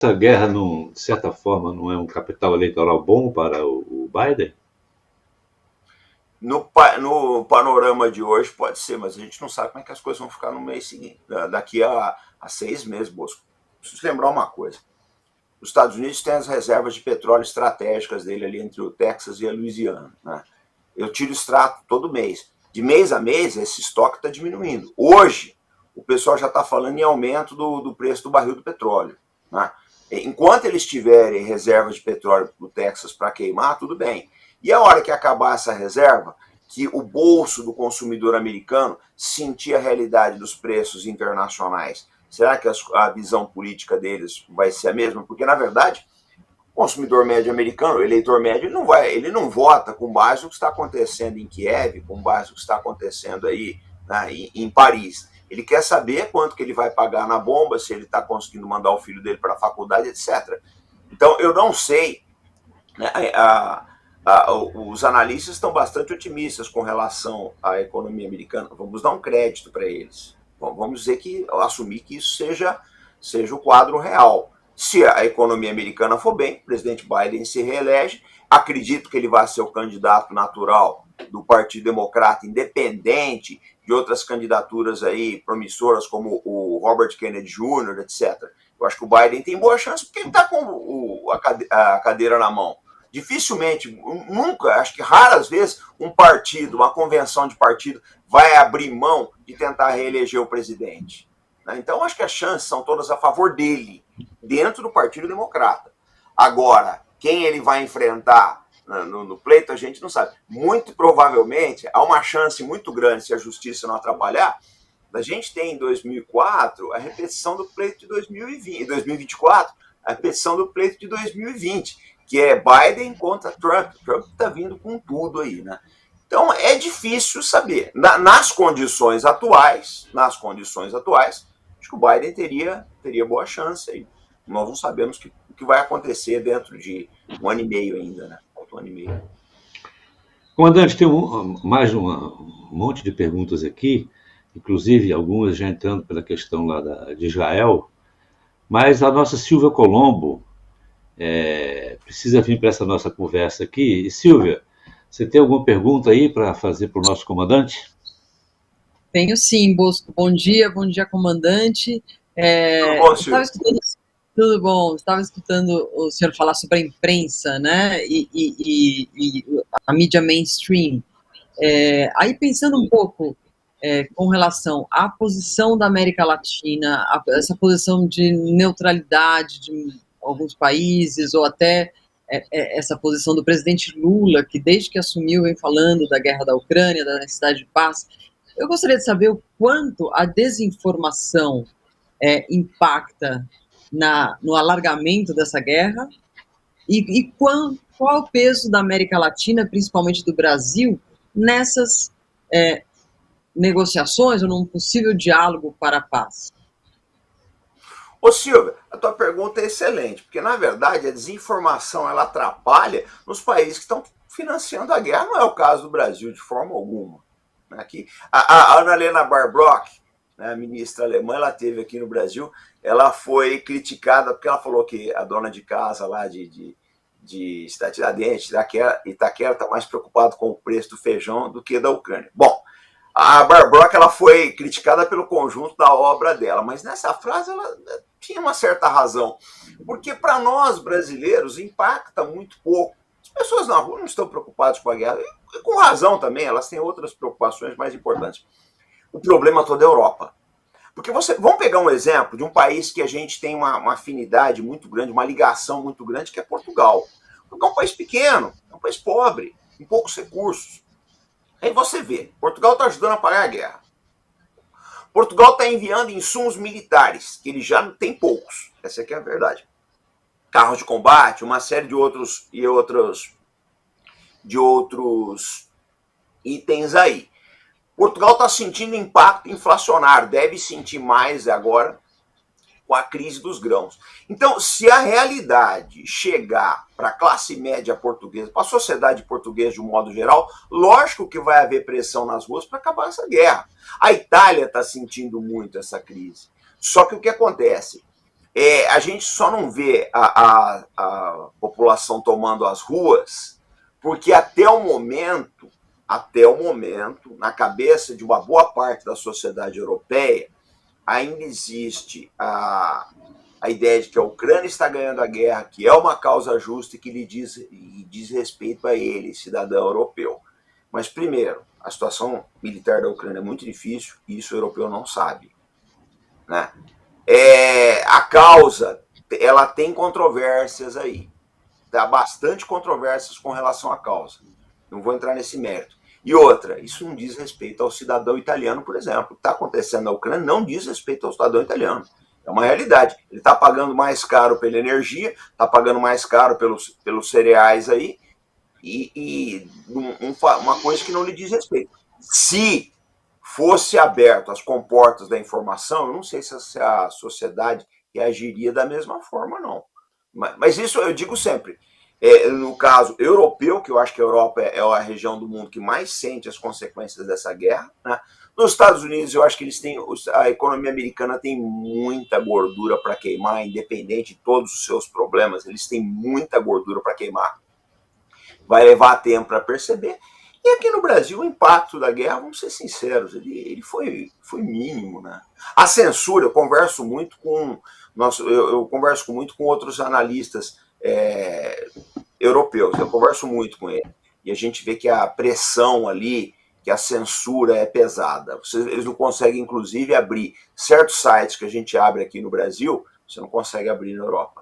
essa guerra, não, de certa forma, não é um capital eleitoral bom para o Biden? No panorama de hoje pode ser, mas a gente não sabe como é que as coisas vão ficar no mês seguinte, daqui a 6 meses, Bosco. Preciso lembrar uma coisa. Os Estados Unidos têm as reservas de petróleo estratégicas dele ali entre o Texas e a Louisiana. Né? Eu tiro extrato todo mês. De mês a mês, esse estoque está diminuindo. Hoje, o pessoal já está falando em aumento do preço do barril do petróleo. Né? Enquanto eles tiverem reservas de petróleo no Texas para queimar, tudo bem. E a hora que acabar essa reserva, que o bolso do consumidor americano sentir a realidade dos preços internacionais, será que a visão política deles vai ser a mesma? Porque, na verdade, o consumidor médio americano, o eleitor médio, ele não vota com base no que está acontecendo em Kiev, com base no que está acontecendo aí, né, em Paris. Ele quer saber quanto que ele vai pagar na bomba, se ele está conseguindo mandar o filho dele para a faculdade, etc. Então, eu não sei, né, os analistas estão bastante otimistas com relação à economia americana. Vamos dar um crédito para eles. Vamos dizer que, assumir que isso seja o quadro real. Se a economia americana for bem, o presidente Biden se reelege. Acredito que ele vai ser o candidato natural do Partido Democrata, independente de outras candidaturas aí promissoras, como o Robert Kennedy Jr., etc. Eu acho que o Biden tem boa chance, porque ele está com a cadeira na mão. Dificilmente, nunca, acho que raras vezes, um partido, uma convenção de partido vai abrir mão de tentar reeleger o presidente. Então, acho que as chances são todas a favor dele, dentro do Partido Democrata. Agora, quem ele vai enfrentar no pleito, a gente não sabe. Muito provavelmente, há uma chance muito grande, se a justiça não atrapalhar, da gente ter em 2004 a repetição do pleito de 2020, 2024, a repetição do pleito de 2020, que é Biden contra Trump. Trump está vindo com tudo aí, né? Então, é difícil saber. Nas condições atuais, acho que o Biden teria boa chance aí. Nós não sabemos o que vai acontecer dentro de um ano e meio ainda, né? Um ano e meio. Comandante, tem mais um monte de perguntas aqui, inclusive algumas já entrando pela questão lá de Israel, mas a nossa Silvia Colombo precisa vir para essa nossa conversa aqui. E, Silvia, você tem alguma pergunta aí para fazer para o nosso comandante? Tenho sim, Bosco. Bom dia, comandante. Tudo bom, Silvio? Tudo bom. Estava escutando o senhor falar sobre a imprensa, né? E a mídia mainstream. Aí pensando um pouco com relação à posição da América Latina, essa posição de neutralidade de alguns países, ou até essa posição do presidente Lula, que desde que assumiu vem falando da guerra da Ucrânia, da necessidade de paz. Eu gostaria de saber o quanto a desinformação impacta no alargamento dessa guerra e qual o peso da América Latina, principalmente do Brasil, nessas negociações ou num possível diálogo para a paz. Ô Silvia, a tua pergunta é excelente, porque na verdade a desinformação ela atrapalha nos países que estão financiando a guerra. Não é o caso do Brasil de forma alguma. Aqui, a Annalena Baerbock, né, a ministra alemã, ela esteve aqui no Brasil, ela foi criticada porque ela falou que a dona de casa lá de Cidade Tiradentes, Itaquera, está mais preocupada com o preço do feijão do que da Ucrânia. Bom, a Baerbock ela foi criticada pelo conjunto da obra dela, mas nessa frase ela tinha uma certa razão, porque para nós brasileiros impacta muito pouco. As pessoas na rua não estão preocupadas com a guerra, e com razão também, elas têm outras preocupações mais importantes. O problema todo é a Europa. Porque vamos pegar um exemplo de um país que a gente tem uma afinidade muito grande, uma ligação muito grande, que é Portugal. Portugal é um país pequeno, é um país pobre, com poucos recursos. Aí você vê, Portugal está ajudando a pagar a guerra. Portugal está enviando insumos militares, que ele já tem poucos. Essa aqui é a verdade. Carros de combate, uma série de outros itens aí. Portugal está sentindo impacto inflacionário, deve sentir mais agora com a crise dos grãos. Então, se a realidade chegar para a classe média portuguesa, para a sociedade portuguesa de um modo geral, lógico que vai haver pressão nas ruas para acabar essa guerra. A Itália está sentindo muito essa crise. Só que o que acontece? A gente só não vê a população tomando as ruas porque até o momento, na cabeça de uma boa parte da sociedade europeia, ainda existe a ideia de que a Ucrânia está ganhando a guerra, que é uma causa justa e que lhe diz respeito a ele, cidadão europeu. Mas, primeiro, a situação militar da Ucrânia é muito difícil e isso o europeu não sabe, né? A causa, ela tem controvérsias aí, dá bastante controvérsias com relação à causa. Não vou entrar nesse mérito. E outra, isso não diz respeito ao cidadão italiano, por exemplo. O que está acontecendo na Ucrânia não diz respeito ao cidadão italiano. É uma realidade. Ele está pagando mais caro pela energia, está pagando mais caro pelos cereais aí, e uma coisa que não lhe diz respeito. Se fosse aberto as comportas da informação, eu não sei se a sociedade reagiria da mesma forma, não. Mas isso eu digo sempre. No caso europeu, que eu acho que a Europa é a região do mundo que mais sente as consequências dessa guerra, né? Nos Estados Unidos, eu acho que a economia americana tem muita gordura para queimar, independente de todos os seus problemas, eles têm muita gordura para queimar. Vai levar tempo para perceber. E aqui no Brasil, o impacto da guerra, vamos ser sinceros, ele foi mínimo, né? A censura, eu converso muito com outros analistas europeus, eu converso muito com eles, e a gente vê que a pressão ali, que a censura é pesada. Eles não conseguem, inclusive, abrir certos sites que a gente abre aqui no Brasil, você não consegue abrir na Europa.